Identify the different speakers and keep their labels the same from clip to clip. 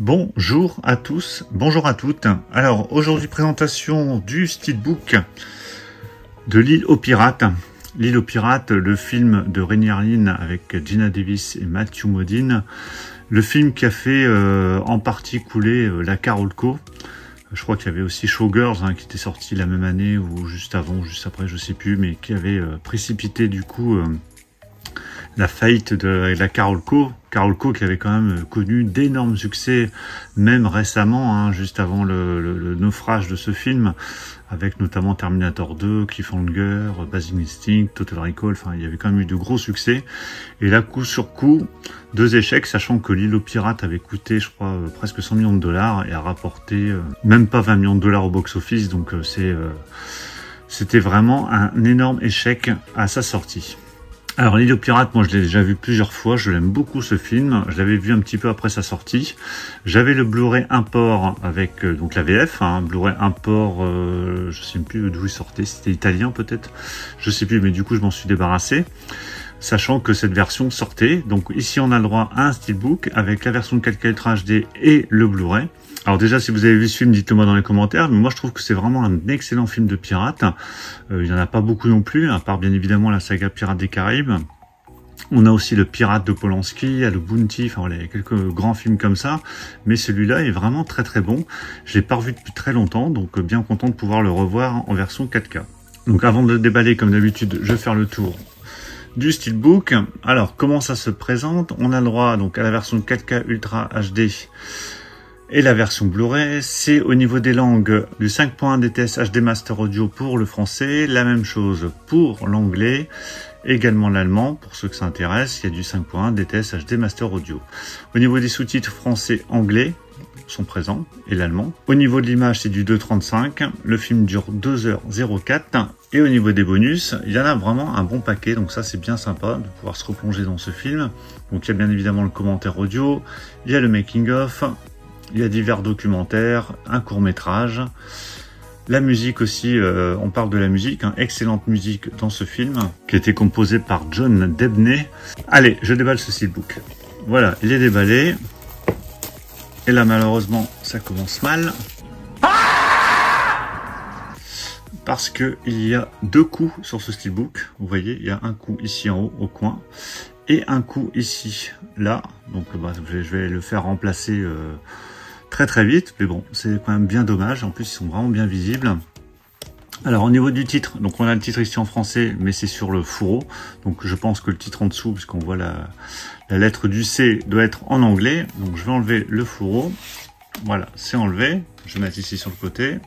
Speaker 1: Bonjour à tous, bonjour à toutes. Alors aujourd'hui présentation du steelbook de L'Île aux Pirates. L'Île aux Pirates, le film de Rémi Lin avec Geena Davis et Matthew Modine. Le film qui a fait en partie couler la Carolco. Je crois qu'il y avait aussi Showgirls qui était sorti la même année ou juste avant ou juste après, je sais plus, mais qui avait précipité du coup la faillite de la Carolco. Carolco qui avait quand même connu d'énormes succès, même récemment, juste avant le naufrage de ce film, avec notamment Terminator 2, Cliffhanger, Basic Instinct, Total Recall, enfin il y avait quand même eu de gros succès. Et là, coup sur coup, deux échecs, sachant que L'Île aux Pirates avait coûté, je crois, presque 100 millions de dollars et a rapporté même pas 20 millions de dollars au box-office, donc c'était vraiment un énorme échec à sa sortie. Alors L'Île aux Pirates, moi je l'ai déjà vu plusieurs fois, je l'aime beaucoup ce film, je l'avais vu un petit peu après sa sortie. J'avais le Blu-ray import avec donc la VF, Blu-ray import, je sais plus d'où il sortait, c'était italien peut-être, je sais plus, mais du coup je m'en suis débarrassé, sachant que cette version sortait. Donc ici on a le droit à un steelbook avec la version 4K Ultra HD et le Blu-ray. Alors déjà, si vous avez vu ce film, dites-le moi dans les commentaires. Mais moi, je trouve que c'est vraiment un excellent film de pirates. Il n'y en a pas beaucoup non plus, à part bien évidemment la saga Pirates des Caraïbes. On a aussi le Pirate de Polanski, il y a le Bounty, enfin voilà, il y a quelques grands films comme ça. Mais celui-là est vraiment très très bon. Je l'ai pas revu depuis très longtemps, donc bien content de pouvoir le revoir en version 4K. Donc avant de le déballer, comme d'habitude, je vais faire le tour du steelbook. Alors, comment ça se présente? On a le droit donc à la version 4K Ultra HD et la version Blu-ray. C'est au niveau des langues du 5.1 DTS HD Master Audio pour le français, la même chose pour l'anglais, également l'allemand, pour ceux que ça intéresse, il y a du 5.1 DTS HD Master Audio. Au niveau des sous-titres français-anglais sont présents, et l'allemand. Au niveau de l'image, c'est du 2.35, le film dure 2h04, et au niveau des bonus, il y en a vraiment un bon paquet, donc ça c'est bien sympa de pouvoir se replonger dans ce film. Donc il y a bien évidemment le commentaire audio, il y a le making-of, il y a divers documentaires, un court-métrage, la musique aussi, on parle de la musique, excellente musique dans ce film, qui a été composée par John Debney. Allez, je déballe ce steelbook. Voilà, il est déballé. Et là, malheureusement, ça commence mal. Parce que il y a deux coups sur ce steelbook. Vous voyez, il y a un coup ici en haut, au coin, et un coup ici, là. Donc, je vais le faire remplacer très très vite, mais bon, c'est quand même bien dommage. En plus, ils sont vraiment bien visibles. Alors, au niveau du titre, donc on a le titre ici en français, mais c'est sur le fourreau. Donc, je pense que le titre en dessous, puisqu'on voit la lettre du C, doit être en anglais. Donc, je vais enlever le fourreau. Voilà, c'est enlevé. Je vais mettre ici sur le côté.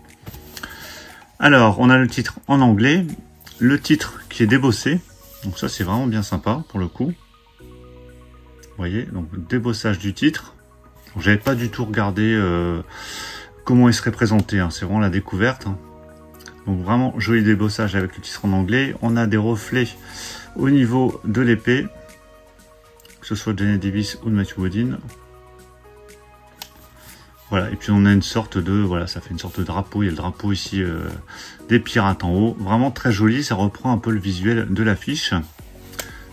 Speaker 1: Alors, on a le titre en anglais, le titre qui est débossé. Donc ça, c'est vraiment bien sympa pour le coup. Vous voyez, donc débossage du titre. J'avais pas du tout regardé comment il serait présenté, c'est vraiment la découverte. Donc vraiment joli débossage avec le titre en anglais. On a des reflets au niveau de l'épée, que ce soit de Geena Davis ou de Matthew Modine. Voilà, et puis on a une sorte de, voilà, ça fait une sorte de drapeau, il y a le drapeau ici des pirates en haut. Vraiment très joli, ça reprend un peu le visuel de l'affiche.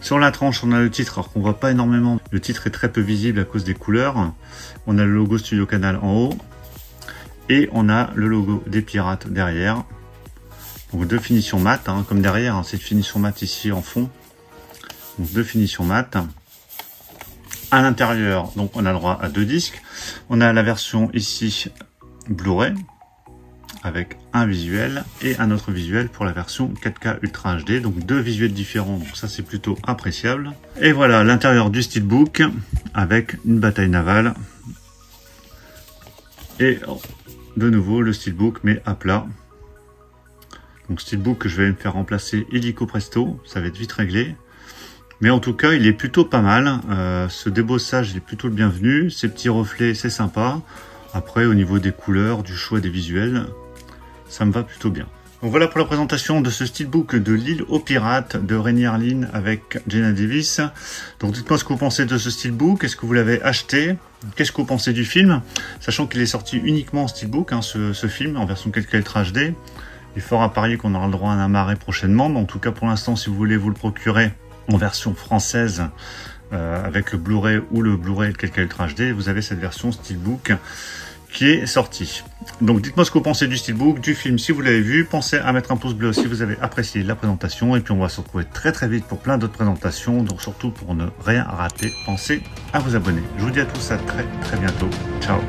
Speaker 1: Sur la tranche, on a le titre, alors qu'on voit pas énormément. Le titre est très peu visible à cause des couleurs. On a le logo Studio Canal en haut. Et on a le logo des pirates derrière. Donc deux finitions mat, comme derrière, c'est une finition mat ici en fond. Donc deux finitions mat. À l'intérieur, donc on a le droit à deux disques. On a la version ici Blu-ray, avec un visuel et un autre visuel pour la version 4K Ultra HD, donc deux visuels différents, donc ça c'est plutôt appréciable. Et voilà l'intérieur du steelbook avec une bataille navale et de nouveau le steelbook mais à plat. Donc steelbook que je vais me faire remplacer illico presto, ça va être vite réglé. Mais en tout cas il est plutôt pas mal, ce débossage il est plutôt le bienvenu, ces petits reflets c'est sympa. Après au niveau des couleurs, du choix des visuels, ça me va plutôt bien. Donc voilà pour la présentation de ce steelbook de L'Île aux Pirates de Rémi Lin avec Geena Davis. Donc dites-moi ce que vous pensez de ce steelbook, est-ce que vous l'avez acheté? Qu'est-ce que vous pensez du film? Sachant qu'il est sorti uniquement en steelbook, ce film, en version 4K Ultra HD. Il est fort à parier qu'on aura le droit à un amarré prochainement, mais en tout cas pour l'instant si vous voulez vous le procurer en version française, avec le Blu-ray ou le Blu-ray 4K Ultra HD, vous avez cette version Steelbook qui est sortie. Donc dites-moi ce que vous pensez du Steelbook, du film si vous l'avez vu. Pensez à mettre un pouce bleu si vous avez apprécié la présentation. Et puis on va se retrouver très très vite pour plein d'autres présentations. Donc surtout pour ne rien rater, pensez à vous abonner. Je vous dis à tous à très très bientôt. Ciao.